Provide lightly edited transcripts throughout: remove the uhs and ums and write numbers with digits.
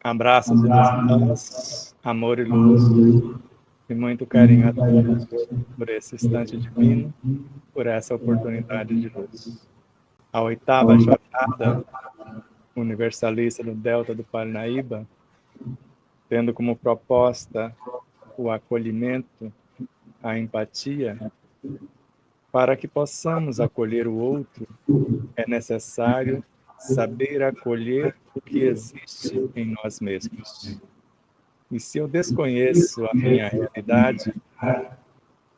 Abraços de luz e paz, amor e luz, e muito carinho a todos por esse instante divino, por essa oportunidade de luz. A oitava jornada universalista do Delta do Parnaíba, tendo como proposta o acolhimento, a empatia, para que possamos acolher o outro, é necessário saber acolher o que existe em nós mesmos. E se eu desconheço a minha realidade,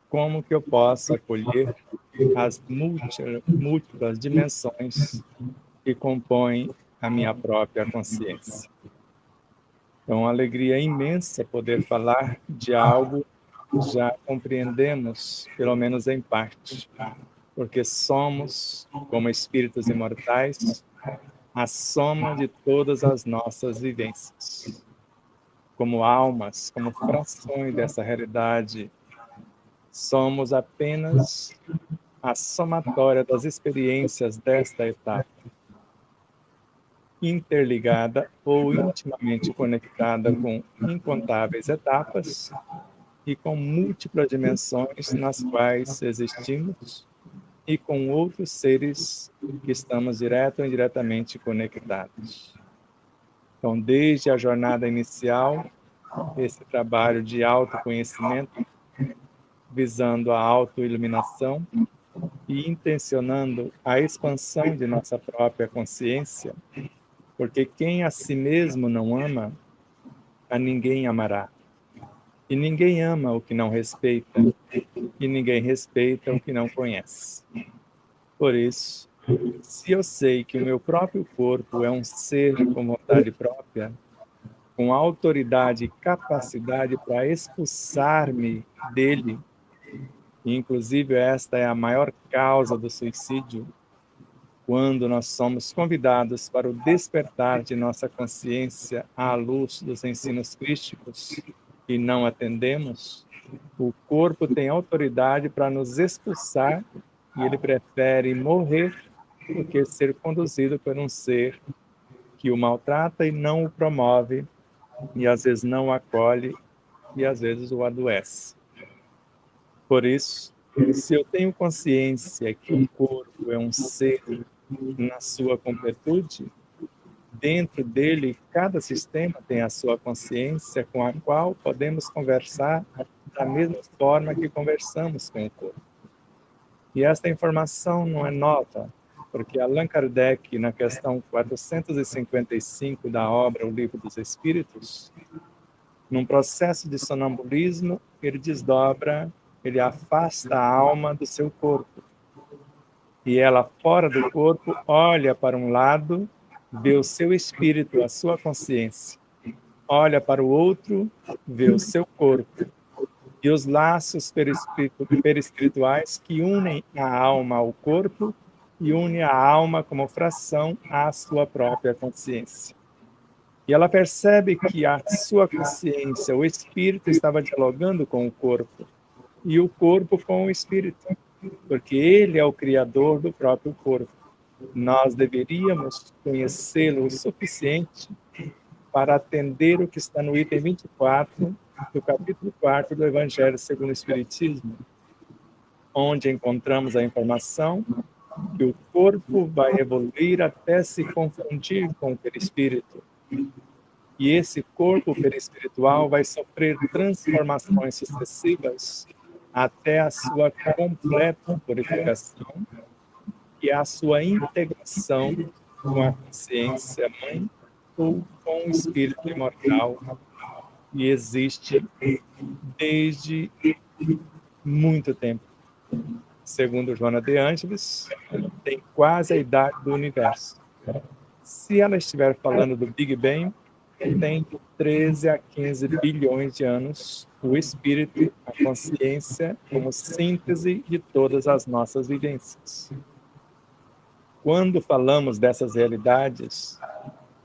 como que eu posso acolher as múltiplas dimensões que compõem a minha própria consciência? É uma alegria imensa poder falar de algo que já compreendemos, pelo menos em parte, porque somos, como espíritos imortais, a soma de todas as nossas vivências. Como almas, como frações dessa realidade, somos apenas a somatória das experiências desta etapa, interligada ou intimamente conectada com incontáveis etapas e com múltiplas dimensões nas quais existimos e com outros seres que estamos direto ou indiretamente conectados. Então, desde a jornada inicial, esse trabalho de autoconhecimento, visando a autoiluminação e intencionando a expansão de nossa própria consciência, porque quem a si mesmo não ama, a ninguém amará. E ninguém ama o que não respeita, e ninguém respeita o que não conhece. Por isso, se eu sei que o meu próprio corpo é um ser com vontade própria, com autoridade e capacidade para expulsar-me dele, e inclusive esta é a maior causa do suicídio, quando nós somos convidados para o despertar de nossa consciência à luz dos ensinos crísticos e não atendemos, o corpo tem autoridade para nos expulsar e ele prefere morrer do que ser conduzido por um ser que o maltrata e não o promove, e às vezes não o acolhe e às vezes o adoece. Por isso, se eu tenho consciência que o corpo é um ser na sua completude, dentro dele, cada sistema tem a sua consciência com a qual podemos conversar da mesma forma que conversamos com o corpo. E esta informação não é nova, porque Allan Kardec, na questão 455 da obra O Livro dos Espíritos, num processo de sonambulismo, ele desdobra, ele afasta a alma do seu corpo. E ela, fora do corpo, olha para um lado, vê o seu espírito, a sua consciência. Olha para o outro, vê o seu corpo. E os laços perispirituais que unem a alma ao corpo e unem a alma como fração à sua própria consciência. E ela percebe que a sua consciência, o espírito, estava dialogando com o corpo, e o corpo com o espírito, porque ele é o criador do próprio corpo. Nós deveríamos conhecê-lo o suficiente para atender o que está no item 24 do capítulo 4 do Evangelho segundo o Espiritismo, onde encontramos a informação que o corpo vai evoluir até se confundir com o perispírito. E esse corpo perispiritual vai sofrer transformações sucessivas até a sua completa purificação e a sua integração com a consciência mãe ou com o espírito imortal, e existe desde muito tempo. Segundo Joana de Ângeles, tem quase a idade do universo. Se ela estiver falando do Big Bang, tem de 13 a 15 bilhões de anos o espírito, a consciência, como síntese de todas as nossas vivências. Quando falamos dessas realidades,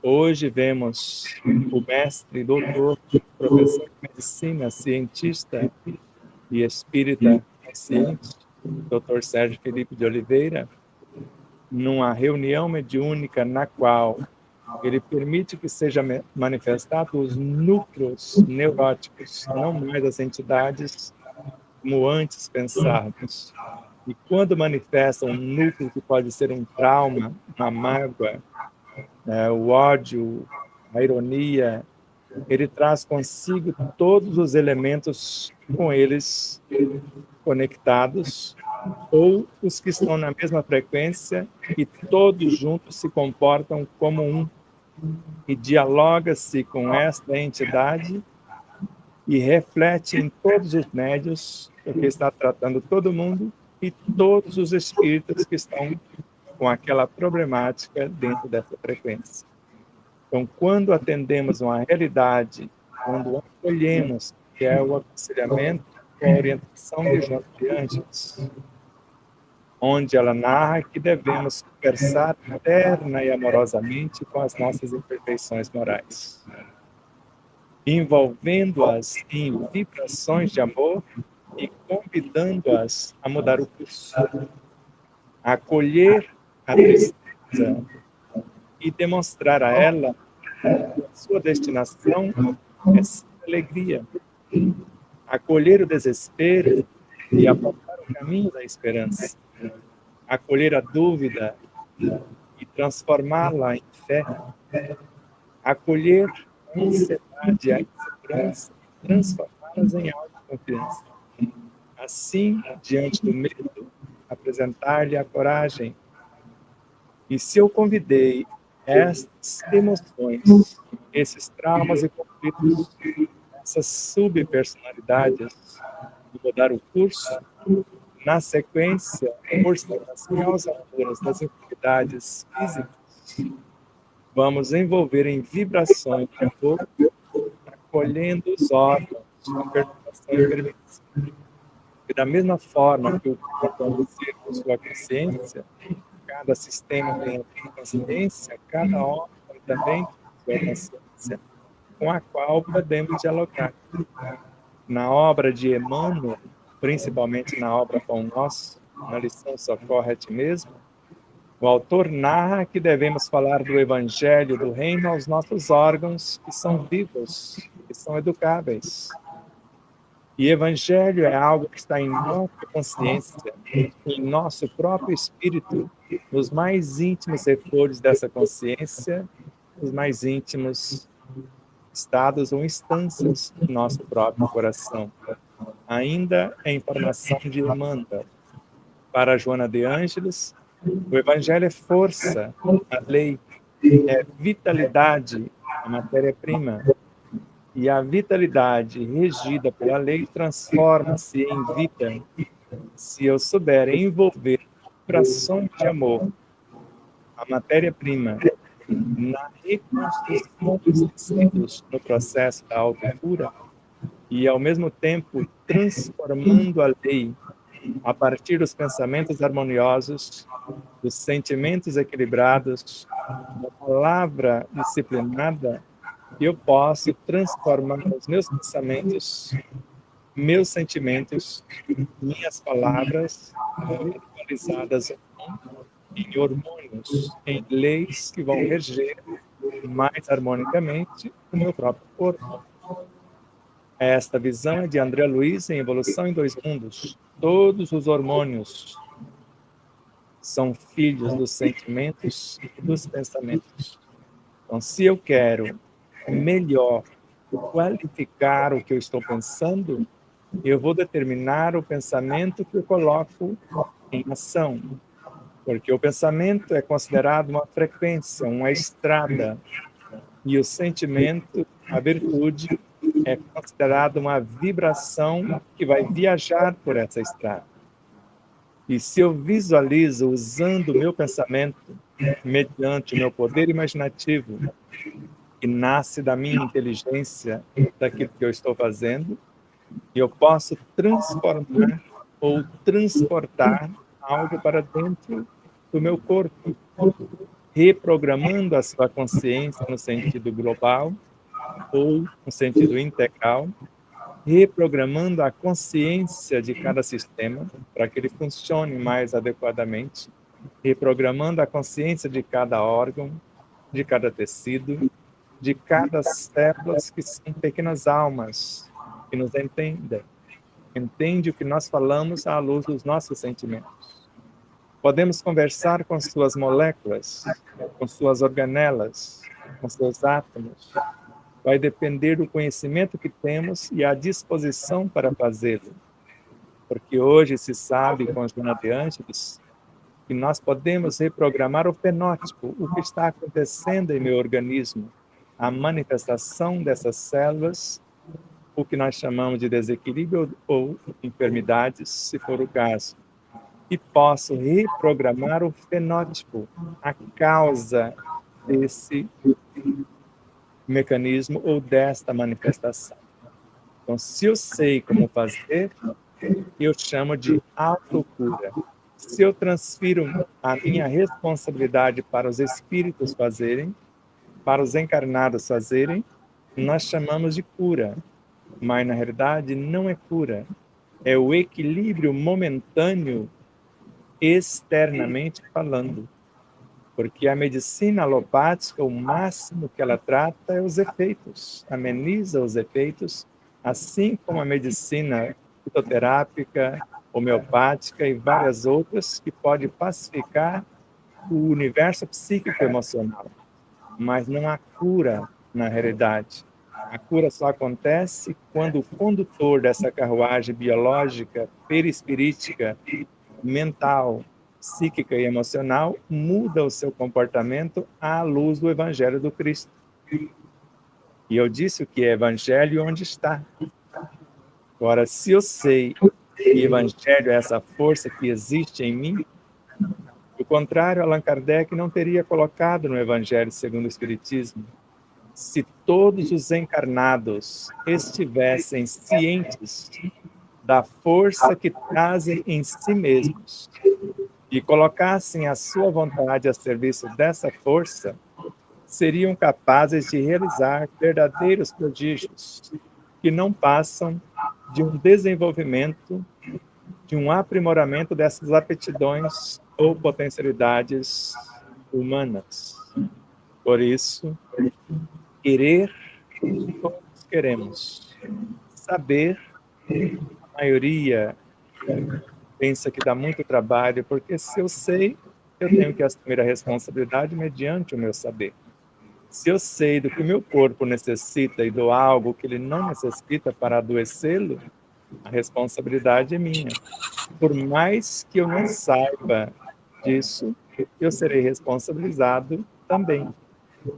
hoje vemos o mestre, doutor, professor de medicina, cientista e espírita consciente, Dr. Sérgio Felipe de Oliveira, numa reunião mediúnica na qual Ele permite que seja manifestado os núcleos neuróticos, não mais as entidades como antes pensávamos. E quando manifesta um núcleo que pode ser um trauma, uma mágoa, o ódio, a ironia, ele traz consigo todos os elementos com eles conectados, ou os que estão na mesma frequência e todos juntos se comportam como um, e dialoga-se com esta entidade e reflete em todos os médios, porque está tratando todo mundo e todos os espíritos que estão com aquela problemática dentro dessa frequência. Então, quando atendemos uma realidade, quando acolhemos, que é o aconselhamento com a orientação de Joana de Ângeles, onde ela narra que devemos conversar terna e amorosamente com as nossas imperfeições morais, envolvendo-as em vibrações de amor e convidando-as a mudar o curso, a acolher a tristeza e demonstrar a ela que a sua destinação é sempre alegria, acolher o desespero e apontar o caminho da esperança, acolher a dúvida e transformá-la em fé, acolher a ansiedade e a insegurança e transformá-las em autoconfiança. Assim, diante do medo, apresentar-lhe a coragem. E se eu convidei estas emoções, esses traumas e conflitos, essas subpersonalidades, e vou dar o curso, na sequência, por serem as causadoras das enfermidades físicas, vamos envolver em vibrações de amor, acolhendo os órgãos de perturbação intermitente. E da mesma forma que o corpo é com sua consciência, cada sistema tem a sua consciência, cada órgão também tem sua consciência, com a qual podemos dialogar. Na obra de Emmanuel, principalmente na obra Pão Nosso, na lição Socorre a Ti Mesmo, o autor narra que devemos falar do Evangelho do Reino aos nossos órgãos que são vivos, que são educáveis. E Evangelho é algo que está em nossa consciência, em nosso próprio espírito, nos mais íntimos refores dessa consciência, nos mais íntimos estados ou instâncias do nosso próprio coração. Ainda é informação de Emmanuel. Para Joana de Ângeles, o Evangelho é força, a lei é vitalidade, a matéria-prima. E a vitalidade regida pela lei transforma-se em vida se eu souber envolver vibrações de amor, a matéria-prima, na reconstrução dos tecidos no processo da autocura e, ao mesmo tempo, transformando a lei a partir dos pensamentos harmoniosos, dos sentimentos equilibrados, da palavra disciplinada, eu posso transformar os meus pensamentos, meus sentimentos, minhas palavras, ritualizadas em hormônios, em leis que vão reger mais harmonicamente o meu próprio corpo. Esta visão é de André Luiz em Evolução em Dois Mundos. Todos os hormônios são filhos dos sentimentos e dos pensamentos. Então, se eu quero melhor qualificar o que eu estou pensando, eu vou determinar o pensamento que eu coloco em ação. Porque o pensamento é considerado uma frequência, uma estrada. E o sentimento, a virtude, é considerado uma vibração que vai viajar por essa estrada. E se eu visualizo usando o meu pensamento, mediante o meu poder imaginativo, que nasce da minha inteligência, daquilo que eu estou fazendo, eu posso transformar ou transportar algo para dentro do meu corpo, reprogramando a sua consciência no sentido global ou no sentido integral, reprogramando a consciência de cada sistema para que ele funcione mais adequadamente, reprogramando a consciência de cada órgão, de cada tecido, de cada célula, que são pequenas almas que nos entendem. Entende o que nós falamos à luz dos nossos sentimentos. Podemos conversar com suas moléculas, com suas organelas, com seus átomos. Vai depender do conhecimento que temos e a disposição para fazê-lo. Porque hoje se sabe, com Joana de Ângeles, que nós podemos reprogramar o fenótipo, o que está acontecendo em meu organismo, a manifestação dessas células, o que nós chamamos de desequilíbrio ou enfermidades, se for o caso. E posso reprogramar o fenótipo, a causa desse mecanismo ou desta manifestação. Então, se eu sei como fazer, eu chamo de autocura. Se eu transfiro a minha responsabilidade para os espíritos fazerem, para os encarnados fazerem, nós chamamos de cura. Mas, na realidade, não é cura. É o equilíbrio momentâneo, externamente falando. Porque a medicina alopática, o máximo que ela trata é os efeitos, ameniza os efeitos, assim como a medicina fitoterápica, homeopática e várias outras que pode pacificar o universo psíquico emocional. Mas não há cura na realidade. A cura só acontece quando o condutor dessa carruagem biológica, perispirítica, mental, psíquica e emocional muda o seu comportamento à luz do Evangelho do Cristo. E eu disse o que é Evangelho e onde está. Agora, se eu sei que Evangelho é essa força que existe em mim, do contrário, Allan Kardec não teria colocado no Evangelho segundo o Espiritismo. Se todos os encarnados estivessem cientes da força que trazem em si mesmos e colocassem a sua vontade a serviço dessa força, seriam capazes de realizar verdadeiros prodígios que não passam de um desenvolvimento, de um aprimoramento dessas aptidões ou potencialidades humanas. Por isso, querer, todos queremos. Saber, a maioria pensa que dá muito trabalho, porque se eu sei, eu tenho que assumir a responsabilidade mediante o meu saber. Se eu sei do que o meu corpo necessita e dou algo que ele não necessita para adoecê-lo, a responsabilidade é minha. Por mais que eu não saiba disso, eu serei responsabilizado também.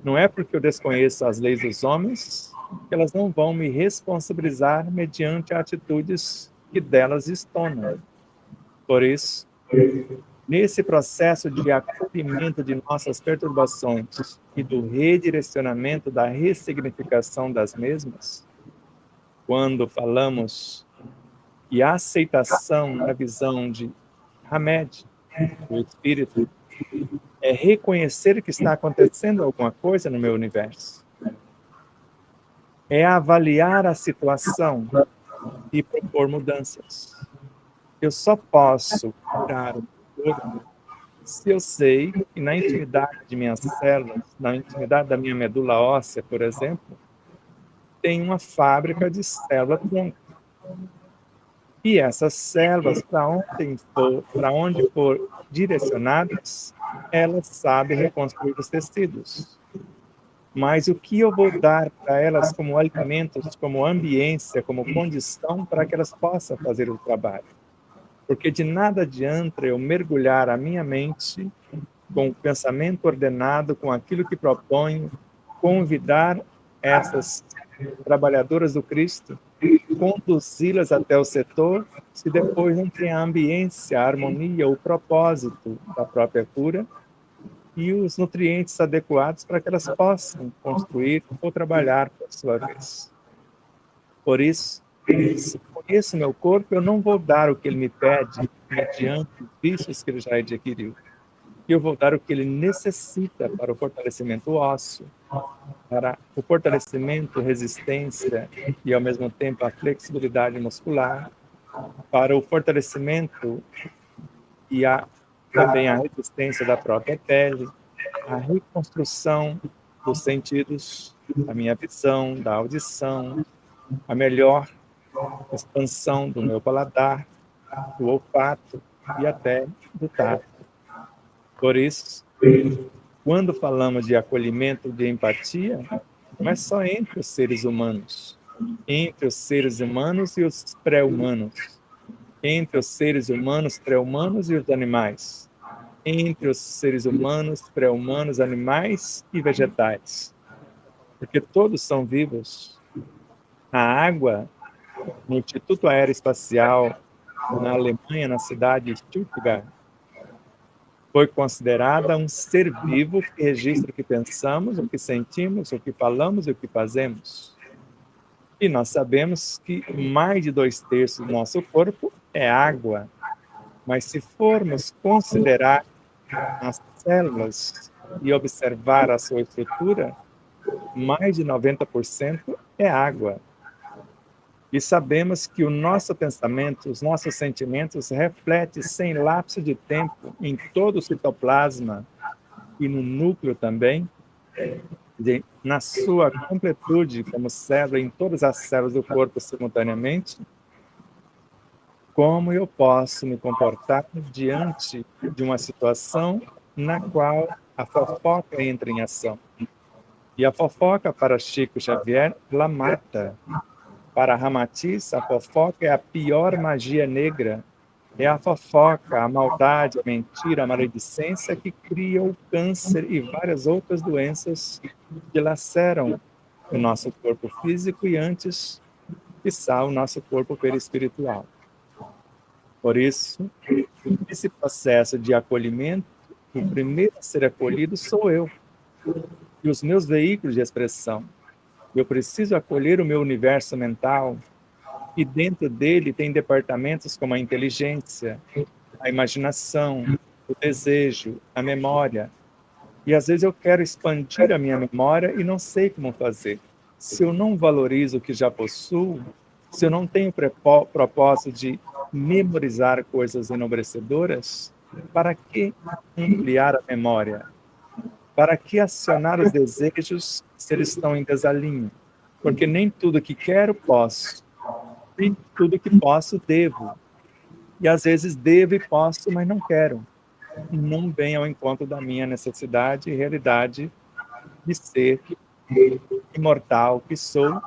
Não é porque eu desconheço as leis dos homens que elas não vão me responsabilizar mediante atitudes que delas estonam. Por isso, nesse processo de acolhimento de nossas perturbações e do redirecionamento da ressignificação das mesmas, quando falamos e a aceitação na visão de Hamed, o Espírito, é reconhecer que está acontecendo alguma coisa no meu universo. É avaliar a situação e propor mudanças. Eu só posso curar o corpo se eu sei que na intimidade de minhas células, na intimidade da minha medula óssea, por exemplo, tem uma fábrica de célula-tronco. E essas células, para onde for direcionadas, elas sabem reconstruir os tecidos. Mas o que eu vou dar para elas como alimentos, como ambiência, como condição para que elas possam fazer o trabalho? Porque de nada adianta eu mergulhar a minha mente com o pensamento ordenado, com aquilo que proponho, convidar essas trabalhadoras do Cristo, conduzi-las até o setor, se depois não tem a ambiência, a harmonia, o propósito da própria cura e os nutrientes adequados para que elas possam construir ou trabalhar por sua vez. Por isso, se conheço meu corpo, eu não vou dar o que ele me pede mediante os vícios que ele já adquiriu. Eu vou dar o que ele necessita para o fortalecimento ósseo, para o fortalecimento, resistência e, ao mesmo tempo, a flexibilidade muscular, para o fortalecimento e também a resistência da própria pele, a reconstrução dos sentidos, a minha visão, da audição, a melhor expansão do meu paladar, do olfato e até do tato. Por isso, quando falamos de acolhimento, de empatia, não é só entre os seres humanos, entre os seres humanos e os pré-humanos, entre os seres humanos, pré-humanos e os animais, entre os seres humanos, pré-humanos, animais e vegetais, porque todos são vivos. A água, no Instituto Aeroespacial, na Alemanha, na cidade de Stuttgart, foi considerada um ser vivo que registra o que pensamos, o que sentimos, o que falamos e o que fazemos. E nós sabemos que mais de 2/3 do nosso corpo é água. Mas se formos considerar as células e observar a sua estrutura, mais de 90% é água. E sabemos que o nosso pensamento, os nossos sentimentos refletem sem lapso de tempo em todo o citoplasma e no núcleo também, na sua completude como célula, em todas as células do corpo simultaneamente. Como eu posso me comportar diante de uma situação na qual a fofoca entra em ação? E a fofoca, para Chico Xavier, ela mata. Para Ramatiz, a fofoca é a pior magia negra. É a fofoca, a maldade, a mentira, a maledicência que cria o câncer e várias outras doenças que laceram o nosso corpo físico e antes, quiçá, o nosso corpo perispiritual. Por isso, nesse processo de acolhimento, o primeiro a ser acolhido sou eu e os meus veículos de expressão. Eu preciso acolher o meu universo mental e dentro dele tem departamentos como a inteligência, a imaginação, o desejo, a memória. E às vezes eu quero expandir a minha memória e não sei como fazer. Se eu não valorizo o que já possuo, se eu não tenho propósito de memorizar coisas enobrecedoras, para que ampliar a memória? Para que acionar os desejos se eles estão em desalinho? Porque nem tudo que quero, posso. Nem tudo que posso, devo. E às vezes devo e posso, mas não quero. Não vem ao encontro da minha necessidade e realidade de ser imortal que sou,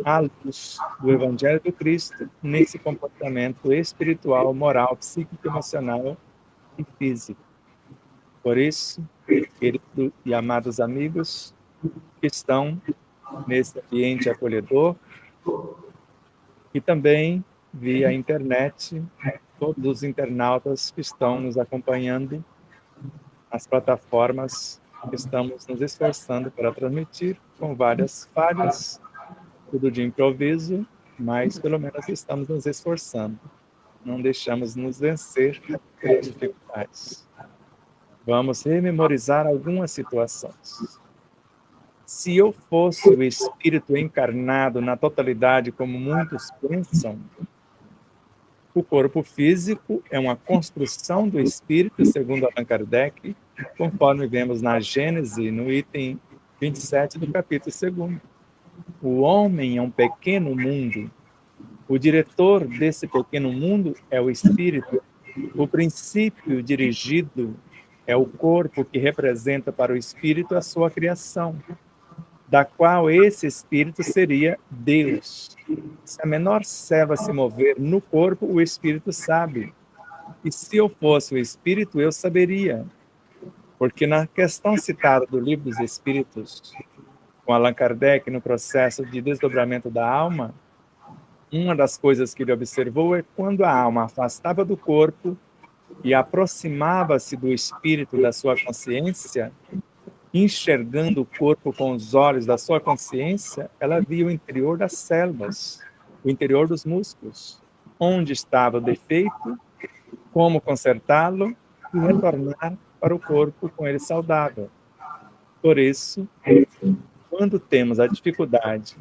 à luz do Evangelho do Cristo, nesse comportamento espiritual, moral, psíquico, emocional e físico. Por isso, queridos e amados amigos que estão nesse ambiente acolhedor e também via internet, todos os internautas que estão nos acompanhando nas plataformas que estamos nos esforçando para transmitir, com várias falhas, tudo de improviso, mas pelo menos estamos nos esforçando. Não deixamos nos vencer pelas dificuldades. Vamos rememorizar algumas situações. Se eu fosse o espírito encarnado na totalidade, como muitos pensam, o corpo físico é uma construção do espírito, segundo Allan Kardec, conforme vemos na Gênese, no item 27 do capítulo 2. O homem é um pequeno mundo. O diretor desse pequeno mundo é o espírito. O princípio dirigido é o corpo que representa para o espírito a sua criação, da qual esse espírito seria Deus. Se a menor célula se mover no corpo, o espírito sabe. E se eu fosse o espírito, eu saberia. Porque na questão citada do Livro dos Espíritos, com Allan Kardec, no processo de desdobramento da alma, uma das coisas que ele observou é quando a alma afastava do corpo e aproximava-se do espírito, da sua consciência, enxergando o corpo com os olhos da sua consciência, ela via o interior das células, o interior dos músculos, onde estava o defeito, como consertá-lo e retornar para o corpo com ele saudável. Por isso, quando temos a dificuldade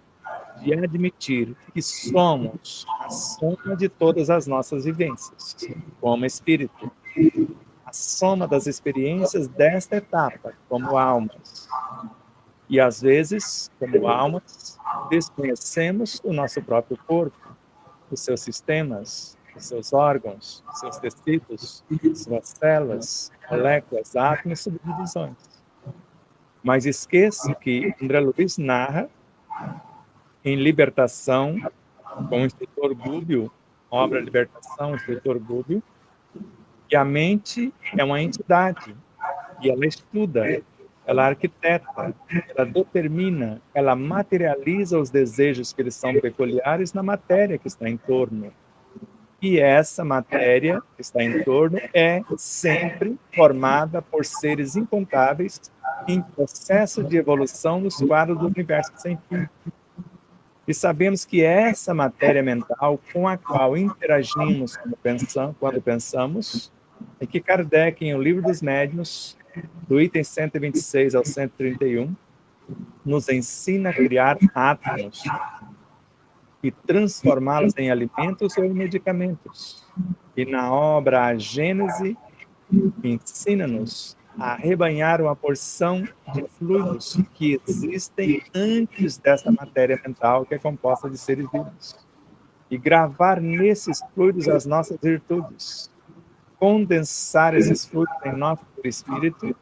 de admitir que somos a soma de todas as nossas vivências, como espírito, a soma das experiências desta etapa, como almas. E, às vezes, como almas, desconhecemos o nosso próprio corpo, os seus sistemas, os seus órgãos, os seus tecidos, suas células, moléculas, átomos e subdivisões. Mas esqueço que André Luiz narra em Libertação, com o escritor Gubbio, obra Libertação, o escritor Gubbio, que a mente é uma entidade, e ela estuda, ela arquiteta, ela determina, ela materializa os desejos que eles são peculiares na matéria que está em torno. E essa matéria que está em torno é sempre formada por seres incontáveis em processo de evolução nos quadros do universo sem fim. E sabemos que é essa matéria mental com a qual interagimos quando pensamos, e que Kardec, em O Livro dos Médiuns, do item 126 ao 131, nos ensina a criar átomos e transformá-los em alimentos ou em medicamentos. E na obra A Gênese, ensina-nos a rebanhar uma porção de fluidos que existem antes desta matéria mental que é composta de seres vivos. E gravar nesses fluidos as nossas virtudes. Condensar esses fluidos em nosso espírito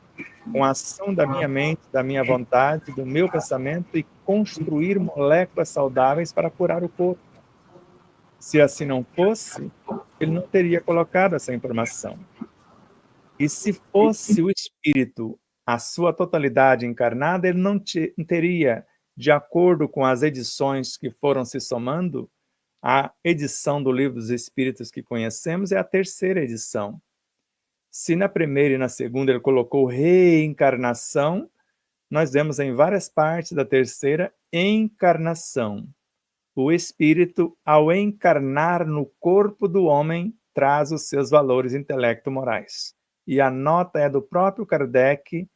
com a ação da minha mente, da minha vontade, do meu pensamento e construir moléculas saudáveis para curar o corpo. Se assim não fosse, ele não teria colocado essa informação. E se fosse o espírito, a sua totalidade encarnada, ele não teria, de acordo com as edições que foram se somando, a edição do Livro dos Espíritos que conhecemos é a terceira edição. Se na primeira e na segunda ele colocou reencarnação, nós vemos em várias partes da terceira encarnação. O espírito, ao encarnar no corpo do homem, traz os seus valores intelecto-morais. E a nota é do próprio Kardec,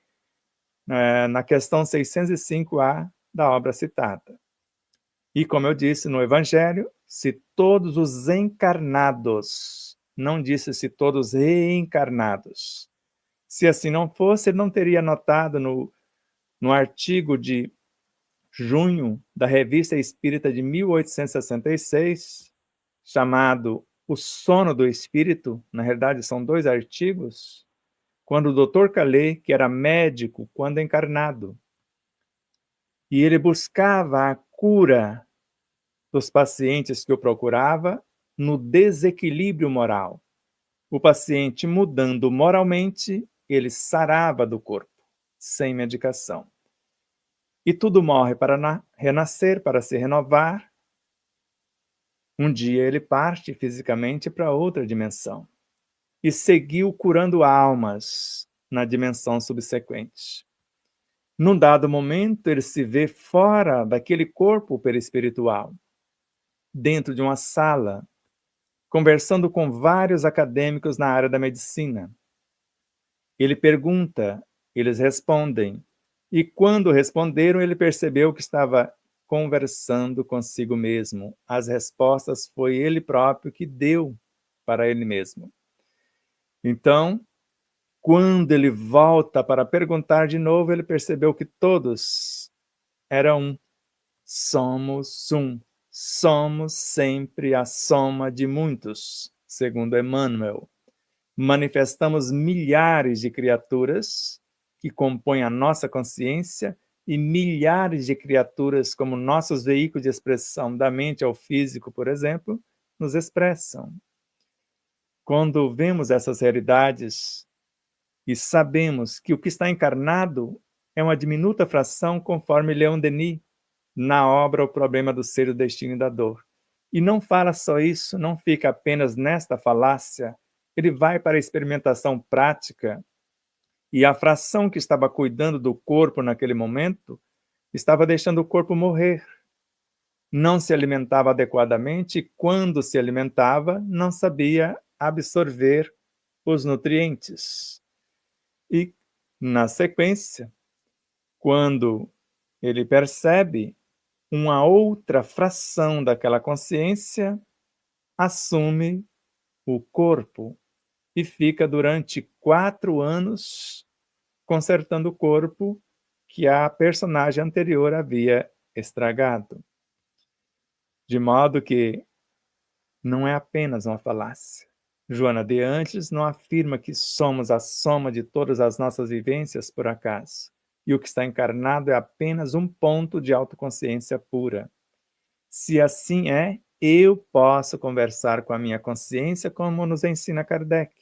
na questão 605A da obra citada. E, como eu disse no Evangelho, se todos os encarnados, não disse se todos reencarnados. Se assim não fosse, ele não teria notado no artigo de junho da Revista Espírita de 1866, chamado O Sono do Espírito, na realidade são 2 artigos, quando o Dr. Calais, que era médico quando encarnado, e ele buscava a cura dos pacientes que o procurava no desequilíbrio moral. O paciente mudando moralmente, ele sarava do corpo, sem medicação. E tudo morre para renascer, para se renovar. Um dia ele parte fisicamente para outra dimensão. E seguiu curando almas na dimensão subsequente. Num dado momento, ele se vê fora daquele corpo perispiritual, dentro de uma sala, conversando com vários acadêmicos na área da medicina. Ele pergunta, eles respondem, e quando responderam, ele percebeu que estava conversando consigo mesmo. As respostas foi ele próprio que deu para ele mesmo. Então, quando ele volta para perguntar de novo, ele percebeu que todos eram um. Somos um. Somos sempre a soma de muitos, segundo Emmanuel. Manifestamos milhares de criaturas que compõem a nossa consciência e milhares de criaturas como nossos veículos de expressão da mente ao físico, por exemplo, nos expressam. Quando vemos essas realidades e sabemos que o que está encarnado é uma diminuta fração, conforme Leon Denis, na obra O Problema do Ser, do Destino e da Dor. E não fala só isso, não fica apenas nesta falácia, ele vai para a experimentação prática, e a fração que estava cuidando do corpo naquele momento estava deixando o corpo morrer. Não se alimentava adequadamente e, quando se alimentava, não sabia absorver os nutrientes. E, na sequência, quando ele percebe, uma outra fração daquela consciência assume o corpo e fica durante 4 anos consertando o corpo que a personagem anterior havia estragado. De modo que não é apenas uma falácia. Joana de Ângeles não afirma que somos a soma de todas as nossas vivências por acaso, e o que está encarnado é apenas um ponto de autoconsciência pura. Se assim é, eu posso conversar com a minha consciência como nos ensina Kardec.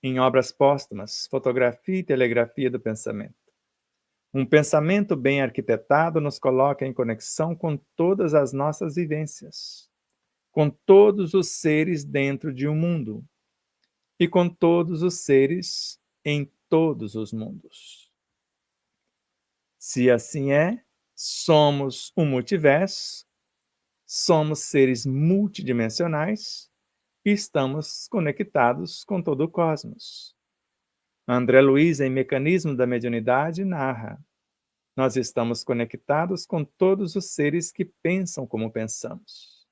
Em obras póstumas, Fotografia e Telegrafia do Pensamento. Um pensamento bem arquitetado nos coloca em conexão com todas as nossas vivências, com todos os seres dentro de um mundo e com todos os seres em todos os mundos. Se assim é, somos um multiverso, somos seres multidimensionais e estamos conectados com todo o cosmos. André Luiz, em Mecanismo da Mediunidade, narra: nós estamos conectados com todos os seres que pensam como pensamos.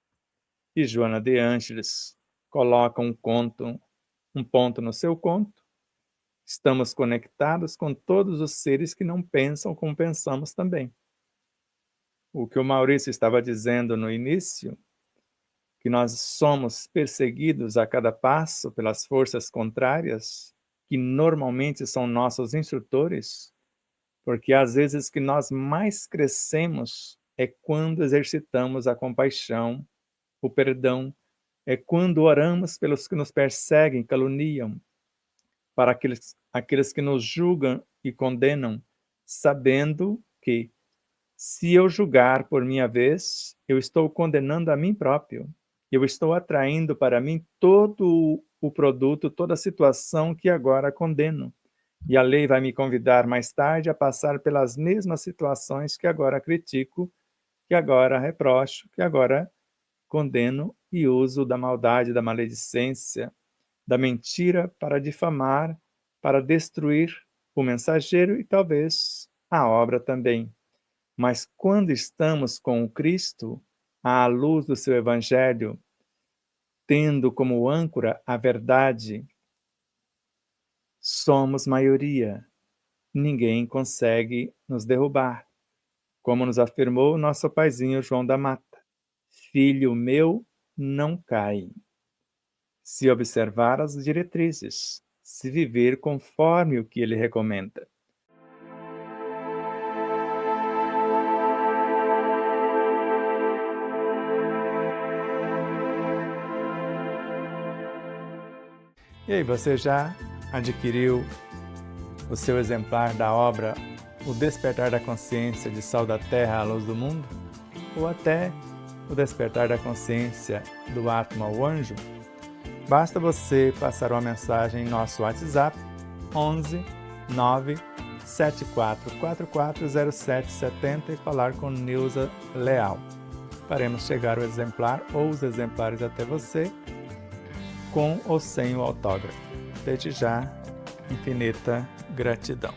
E Joana de Ângeles coloca um ponto no seu conto: estamos conectados com todos os seres que não pensam como pensamos também. O que o Maurício estava dizendo no início, que nós somos perseguidos a cada passo pelas forças contrárias, que normalmente são nossos instrutores, porque às vezes que nós mais crescemos é quando exercitamos a compaixão, o perdão, é quando oramos pelos que nos perseguem, caluniam, para aqueles que nos julgam e condenam, sabendo que, se eu julgar por minha vez, eu estou condenando a mim próprio. Eu estou atraindo para mim todo o produto, toda a situação que agora condeno. E a lei vai me convidar mais tarde a passar pelas mesmas situações que agora critico, que agora reprocho, que agora condeno e uso da maldade, da maledicência, da mentira para difamar, para destruir o mensageiro e talvez a obra também. Mas quando estamos com o Cristo, à luz do seu Evangelho, tendo como âncora a verdade, somos maioria. Ninguém consegue nos derrubar. Como nos afirmou nosso paizinho João da Mata: filho meu, não cai. Se observar as diretrizes, se viver conforme o que ele recomenda. E aí, você já adquiriu o seu exemplar da obra O Despertar da Consciência de Sal da Terra à Luz do Mundo? Ou até O Despertar da Consciência do Atma ao Anjo? Basta você passar uma mensagem em nosso WhatsApp 11 9 74440770 e falar com Neuza Leal. Faremos chegar o exemplar ou os exemplares até você, com ou sem o autógrafo. Desde já, infinita gratidão.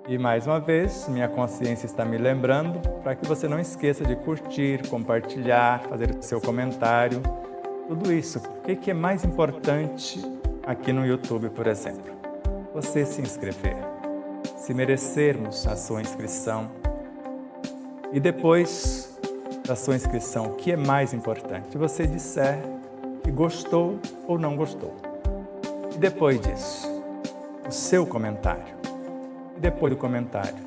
E mais uma vez, minha consciência está me lembrando para que você não esqueça de curtir, compartilhar, fazer o seu comentário. Tudo isso. O que é mais importante aqui no YouTube, por exemplo? Você se inscrever. Se merecermos a sua inscrição. E depois da sua inscrição, o que é mais importante? Você disser que gostou ou não gostou. E depois disso, o seu comentário. E depois do comentário,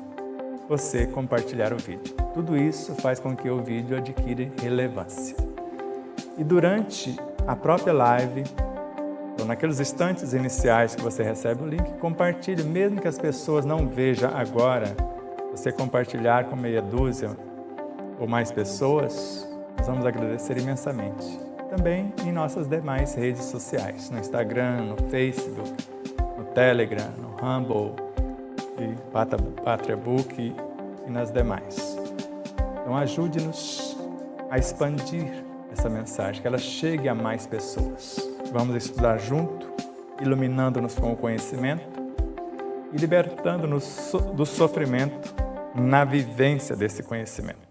você compartilhar o vídeo. Tudo isso faz com que o vídeo adquira relevância. E durante a própria live, ou naqueles instantes iniciais que você recebe o link, compartilhe, mesmo que as pessoas não vejam agora, você compartilhar com meia dúzia ou mais pessoas, nós vamos agradecer imensamente. Também em nossas demais redes sociais, no Instagram, no Facebook, no Telegram, no Rumble, e PatriaBook e nas demais. Então ajude-nos a expandir essa mensagem, que ela chegue a mais pessoas. Vamos estudar junto, iluminando-nos com o conhecimento e libertando-nos do sofrimento na vivência desse conhecimento.